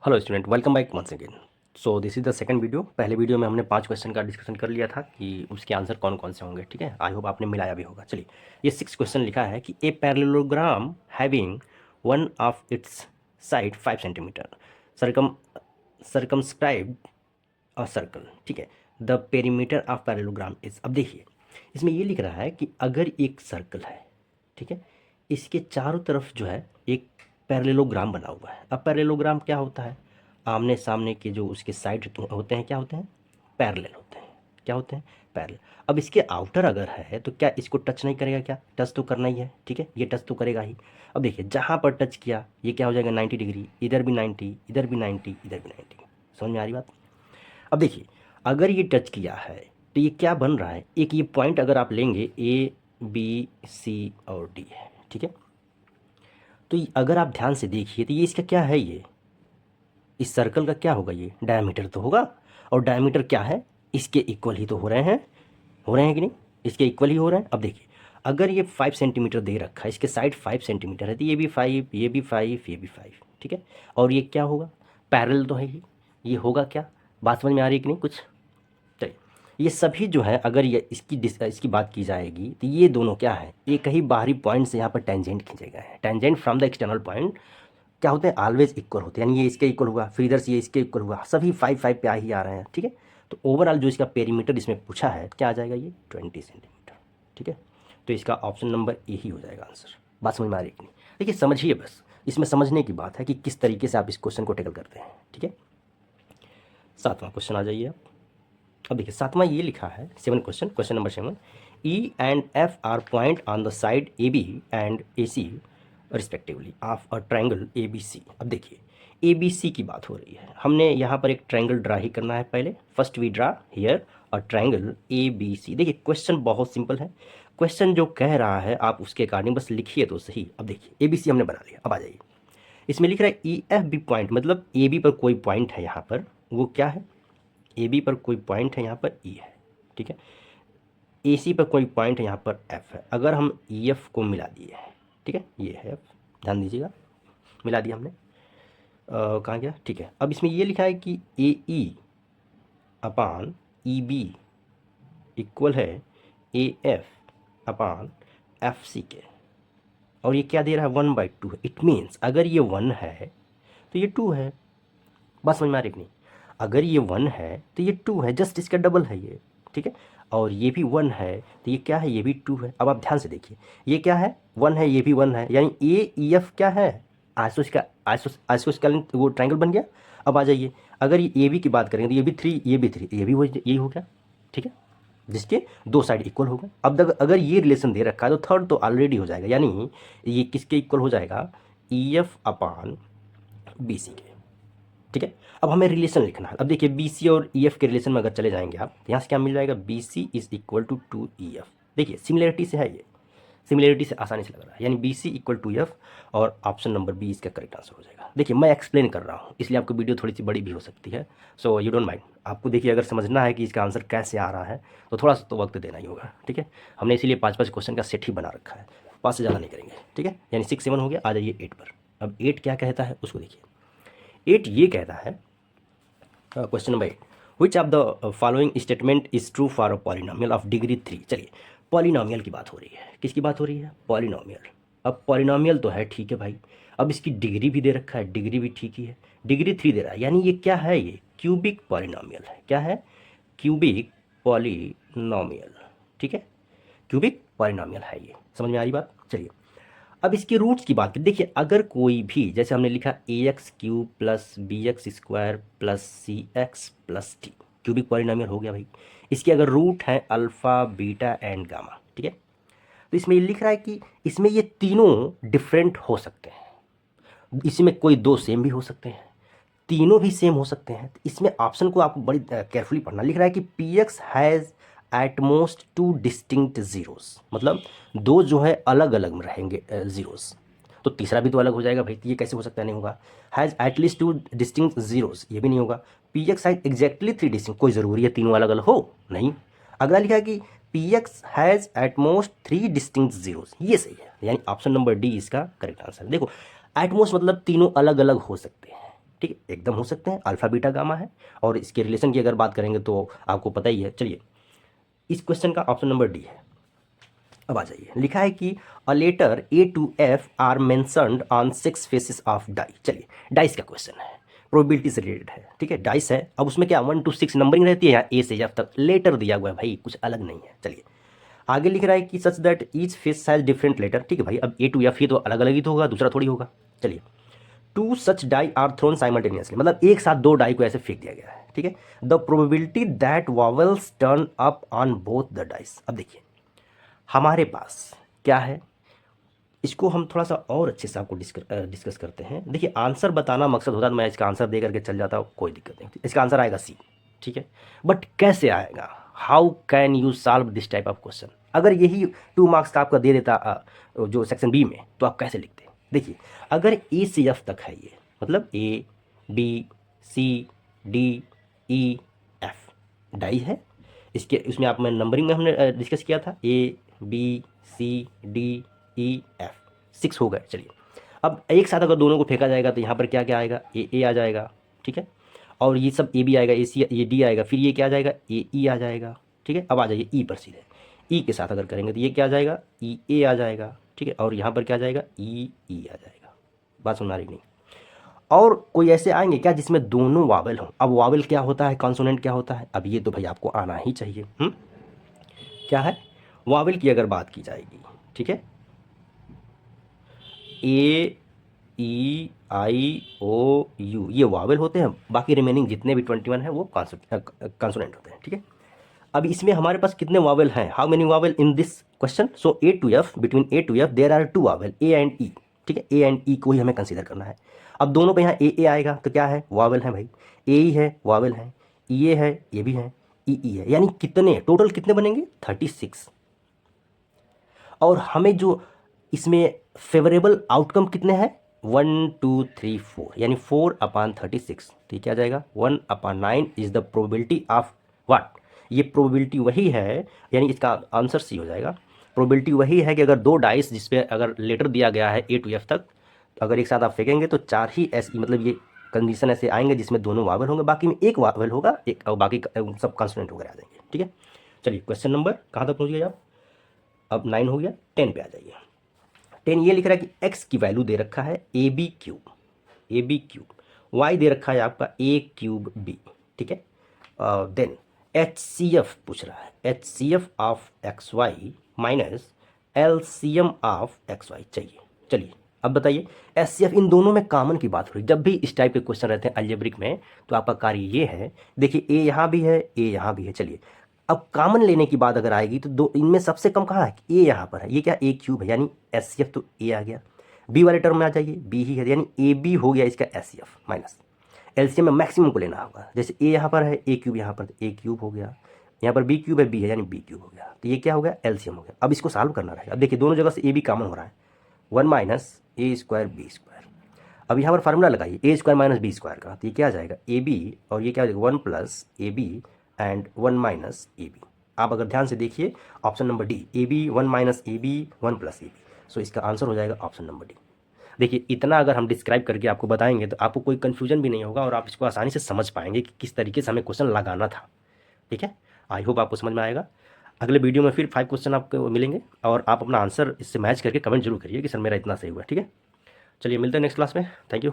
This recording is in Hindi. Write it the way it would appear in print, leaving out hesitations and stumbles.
Hello student, welcome back once again. So this is the second video. पहले वीडियो में हमने 5 क्वेश्चन का डिस्कशन कर लिया था कि उसके आंसर कौन कौन से होंगे। ठीक है, आई होप आपने मिलाया भी होगा। चलिए, ये 6 क्वेश्चन लिखा है कि A parallelogram having one of its side 5 centimetre circum circumscribe a circle. ठीक है, the perimeter of parallelogram is. अब देखिए, इसमें ये लिख रहा है कि अगर एक सर्कल है, ठीक है, इसके चारों तरफ जो है एक पैरेललोग्राम बना हुआ है। अब पैरेललोग्राम क्या होता है? आमने सामने के जो उसके साइड होते हैं क्या होते हैं? पैरेलल होते हैं। क्या होते हैं? पैरेलल। अब इसके आउटर अगर है तो क्या इसको टच नहीं करेगा? क्या टच तो करना ही है। ठीक है, ये टच तो करेगा ही। अब देखिए, जहाँ पर टच किया ये क्या हो जाएगा? 90 डिग्री। इधर भी 90, इधर भी 90, इधर भी 90। समझ में आ रही बात? अब देखिए, अगर ये टच किया है तो ये क्या बन रहा है? एक ये पॉइंट अगर आप लेंगे, ए बी सी और डी है। ठीक है, तो अगर आप ध्यान से देखिए तो ये इसका क्या है? ये इस सर्कल का क्या होगा? ये डायमीटर तो होगा। और डायमीटर क्या है? इसके इक्वल ही तो हो रहे हैं। हो रहे हैं कि नहीं? इसके इक्वल ही हो रहे हैं। अब देखिए, अगर ये 5 सेंटीमीटर दे रखा है, इसके साइड 5 सेंटीमीटर है, तो ये भी 5, ये भी 5, ये भी 5। ठीक है, और ये क्या होगा? पैरेलल तो है ही। ये होगा क्या? बात समझ में आ रही है कि नहीं कुछ? चलिए, ये सभी जो है, अगर ये इसकी बात की जाएगी तो ये दोनों क्या है? एक ही बाहरी पॉइंट से यहाँ पर टेंजेंट खींचे गए हैं। Tangent from the external point क्या होते हैं? ऑलवेज इक्वल होते हैं। यानी ये इसके इक्वल हुआ, फिर इधर से ये इसके इक्वल हुआ, सभी 5 पे आ ही आ रहे हैं। ठीक है, तो ओवरऑल जो इसका पेरीमीटर इसमें पूछा है क्या आ जाएगा? ये 20 सेंटीमीटर। ठीक है, तो इसका ऑप्शन नंबर ए ही हो जाएगा आंसर। बात समझ में आ रही है कि नहीं? देखिए, समझिए बस, इसमें समझने की बात है कि किस तरीके से आप इस क्वेश्चन को टेकल करते हैं। ठीक है, 7वां क्वेश्चन आ जाइए आप। अब देखिए, 7वां ये लिखा है, 7 question, question number 7। E and F are point on the side A B and A C respectively of a triangle A B C. अब देखिए, ए बी सी की बात हो रही है। हमने यहाँ पर एक ट्रायंगल ड्रा ही करना है पहले। First we draw here a triangle A B C. देखिए, क्वेश्चन बहुत सिंपल है। क्वेश्चन जो कह रहा है आप उसके अकॉर्डिंग बस लिखिए तो सही। अब देखिए, ए बी सी हमने बना लिया। अब आ जाइए, इसमें लिख रहा है ई एफ बी पॉइंट, मतलब ए बी पर कोई पॉइंट है यहाँ पर, वो क्या है? ए बी पर कोई पॉइंट है यहाँ पर ई है। ठीक है, ए सी पर कोई पॉइंट है यहाँ पर एफ है। अगर हम ई एफ को मिला दिए हैं, ठीक है, ये है एफ, ध्यान दीजिएगा, मिला दिया हमने। कहाँ गया? ठीक है, अब इसमें ये लिखा है कि ए ई अपान ई बी इक्वल है A F upon F C के। और ये क्या दे रहा है? 1/2 है। इट मीन्स अगर ये 1 है तो ये 2 है। बस समझ में आ रही है कि नहीं? अगर ये 1 है तो ये 2 है, जस्ट इसका डबल है ये। ठीक है, और ये भी 1 है तो ये क्या है? ये भी 2 है। अब आप ध्यान से देखिए, ये क्या है? 1 है, ये भी 1 है, यानी ए ई एफ क्या है? आइसोस्केल वो ट्रायंगल बन गया। अब आ जाइए, अगर ये ए बी की बात करेंगे तो ये भी 3, ये भी 3, ये भी वो यही हो गया। ठीक है, जिसके दो साइड इक्वल हो गए। अब अगर ये रिलेशन दे रखा है तो थर्ड तो ऑलरेडी हो जाएगा, यानी ये किसके इक्वल हो जाएगा? ई एफ अपान बी सी के। ठीक है, अब हमें रिलेशन लिखना है। अब देखिए, बी सी और ई एफ के रिलेशन में अगर चले जाएंगे आप, यहाँ से क्या मिल जाएगा? B C is equal to 2 EF। देखिए, सिमिलरिटी से है, ये सिमिलरिटी से आसानी से लग रहा है, यानी B C equal to F, और ऑप्शन नंबर बी इसका करेक्ट आंसर हो जाएगा। देखिए, मैं एक्सप्लेन कर रहा हूँ इसलिए आपको वीडियो थोड़ी सी बड़ी भी हो सकती है। So you don't mind. आपको देखिए, अगर समझना है कि इसका आंसर कैसे आ रहा है तो थोड़ा सा तो वक्त देना ही होगा। ठीक है, हमने इसीलिए 5 क्वेश्चन का सेट ही बना रखा है, 5 से ज़्यादा नहीं करेंगे। ठीक है, यानी 6 7 हो गया। आ जाइए 8 पर। अब 8 क्या कहता है उसको देखिए। 8 ये कहता है, question number 8, which of the following statement is true for a polynomial of degree 3। चलिए, पॉलिनोमियल की बात हो रही है। किसकी बात हो रही है? पॉलिनोमियल। अब पॉलिनोमियल तो है, ठीक है भाई। अब इसकी डिग्री भी दे रखा है, डिग्री भी ठीक ही है, डिग्री 3 दे रहा है, यानी ये क्या है? ये क्यूबिक पॉलिनोमियल है। क्या है? Cubic polynomial. ठीक है, क्यूबिक पॉलिनोमियल है ये। समझ में आ रही बात? चलिए, अब इसके रूट्स की बात करें। देखिए, अगर कोई भी, जैसे हमने लिखा A X cube plus B X square plus C X plus T, cubic polynomial हो गया भाई। इसके अगर रूट है अल्फ़ा बीटा एंड गामा, ठीक है, तो इसमें ये लिख रहा है कि इसमें ये तीनों डिफरेंट हो सकते हैं। इसमें कोई दो सेम भी हो सकते हैं, तीनों भी सेम हो सकते हैं। तो इसमें ऑप्शन को आपको बड़ी केयरफुली पढ़ना। लिख रहा है कि P x has at most 2 distinct zeros, मतलब दो जो है अलग अलग में रहेंगे ज़ीरोस। तो तीसरा भी तो अलग हो जाएगा भाई, तो ये कैसे हो सकता है? नहीं होगा। हैज़ एटलीस्ट 2 डिस्टिंक्ट ज़ीरोस, ये भी नहीं होगा। P x has exactly 3 distinct, कोई ज़रूरी है तीनों अलग अलग हो? नहीं। अगला लिखा है कि P x has at most 3 distinct zeros, ये सही है, यानी ऑप्शन नंबर डी इसका करेक्ट आंसर है। देखो, एट मोस्ट मतलब तीनों अलग अलग हो सकते हैं। ठीक है, एकदम हो सकते हैं, अल्फा बीटा गामा है। और इसके रिलेशन की अगर बात करेंगे तो आपको पता ही है। चलिए, इस क्वेश्चन का ऑप्शन नंबर डी है। अब आ जाइए, लिखा है कि a letter A to F are mentioned on 6 faces of die. चलिए, डाइस का क्वेश्चन है, प्रोबेबिलिटी से रिलेटेड है, ठीक है, डाइस है। अब उसमें क्या 1 to 6 नंबरिंग रहती है, यहाँ ए से एफ तक लेटर दिया हुआ है भाई, कुछ अलग नहीं है। चलिए, आगे लिख रहा है कि such that each face has different letter. ठीक है भाई, अब ए टू एफ ये तो अलग अलग ही तो होगा, दूसरा थोड़ी होगा। चलिए, 2 सच डाई आर थ्रोन साइमल्टेनियसली, मतलब एक साथ 2 डाई को ऐसे फेंक दिया गया है, ठीक है। The probability that vowels turn up on both the dice. अब देखिए, हमारे पास क्या है, इसको हम थोड़ा सा और अच्छे से आपको डिस्कस करते हैं। देखिए, आंसर बताना मकसद होता है तो मैं इसका आंसर दे करके चल जाता हूँ, कोई दिक्कत नहीं। इसका आंसर आएगा सी, ठीक है। बट कैसे आएगा, how can you solve this type of question? अगर यही 2 मार्क्स का आपका दे देता जो सेक्शन बी में, तो आप कैसे लिखते? देखिए, अगर ए से एफ तक है ये, मतलब A B C D E F die है, इसके उसमें आप मैं नंबरिंग में हमने डिस्कस किया था, A B C D E F 6 हो गए। चलिए, अब एक साथ अगर दोनों को फेंका जाएगा तो यहाँ पर क्या क्या आएगा, ए आ जाएगा, ठीक है, और ये सब ए बी आएगा, ए सी ये डी आएगा, फिर ये क्या आ जाएगा, ए ई आ जाएगा, ठीक है। अब आ जाइए ई पर सीधे, ई के साथ अगर करेंगे तो ये क्या आ जाएगा, ई ए आ जाएगा, ठीक है, और यहाँ पर क्या आ जाएगा, ई ई आ जाएगा। बात सुन रही नहीं? और कोई ऐसे आएंगे क्या जिसमें दोनों वावल हों? अब वावल क्या होता है, कॉन्सोनेंट क्या होता है, अब ये तो भाई आपको आना ही चाहिए। क्या है, वावल की अगर बात की जाएगी, ठीक है, ए ई आई ओ यू ये वावल होते हैं, बाकी रिमेनिंग जितने भी 21 हैं वो कॉन्सोनेंट होते हैं, ठीक है। अब इसमें हमारे पास कितने वावल हैं, how many vowel in this question? So A to F, between A to F there are 2 vowel, A and E, ठीक है, ए एंड ई को ही हमें कंसीडर करना है। अब दोनों पे यहाँ ए आएगा तो क्या है, वावल है भाई, ए ही है, वावल है, ई ए है, ये भी है, ई है, यानी कितने टोटल कितने बनेंगे, 36। और हमें जो इसमें फेवरेबल आउटकम कितने हैं, 1 2 3 4, यानी 4/36। तो क्या आ जाएगा, 1/9 is the probability of what, ये प्रोबेबिलिटी वही है, यानी इसका आंसर सी हो जाएगा। प्रोबेबिलिटी वही है कि अगर 2 डाइस जिसपे अगर लेटर दिया गया है ए टू एफ तक, तो अगर एक साथ आप फेंकेंगे तो 4 ही ऐसी, मतलब ये कंडीशन ऐसे आएंगे जिसमें दोनों वावल होंगे, बाकी में एक वावल होगा, एक और बाकी सब कॉन्सोनेंट वगैरह आ जाएंगे, ठीक है। चलिए, क्वेश्चन नंबर कहाँ तक पहुँच गए आप? अब 9 हो गया, 10 पे आ जाइए। 10 ये लिख रहा है कि x की वैल्यू दे रखा है ए बी क्यूब, y दे रखा है आपका ए क्यूब बी, ठीक है। देन एच सी एफ पूछ रहा है, H C F of x y minus L C M of x y चाहिए। चलिए, अब बताइए, एच सी एफ इन दोनों में कॉमन की बात हो रही, जब भी इस टाइप के क्वेश्चन रहते हैं अलजेब्रिक में, तो आपका कार्य ये है, देखिए ए यहाँ भी है, ए यहाँ भी है। चलिए, अब कॉमन लेने की बात अगर आएगी तो दो इनमें सबसे कम कहाँ है, ए यहाँ पर है, ये क्या ए क्यूब है, यानी एस सी एफ तो ए आ गया। बी वाले टर्म में आ जाइए, बी ही है, यानी ए बी हो गया इसका S C F minus LCM में मैक्सिमम को लेना होगा। जैसे ए यहाँ पर है, ए क्यूब यहाँ पर, ए क्यूब हो गया, यहाँ पर बी क्यूब है, बी है, यानी बी क्यूब हो गया, तो ये क्या हो गया, एलसीएम हो गया। अब इसको सॉल्व करना रहेगा। अब देखिए, दोनों जगह से ए बी कॉमन हो रहा है, 1 माइनस ए स्क्वायर बी स्क्वायर। अब यहाँ पर फार्मूला लगाइए ए स्क्वायर माइनस बी स्क्वायर का, तो ये क्या आ जाएगा, ए बी, और ये क्या हो जाएगा 1 plus A B and 1 minus A B. आप अगर ध्यान से देखिए option number D, A B 1 minus A B 1 plus A B. So इसका आंसर हो जाएगा ऑप्शन नंबर डी। देखिए, इतना अगर हम डिस्क्राइब करके आपको बताएंगे तो आपको कोई कन्फ्यूजन भी नहीं होगा और आप इसको आसानी से समझ पाएंगे कि किस तरीके से हमें क्वेश्चन लगाना था, ठीक है। आई होप आपको समझ में आएगा। अगले वीडियो में फिर 5 क्वेश्चन आपको मिलेंगे और आप अपना आंसर इससे मैच करके कमेंट जरूर करिए कि सर मेरा इतना सही हुआ, ठीक है। चलिए, मिलते हैं नेक्स्ट क्लास में। Thank you.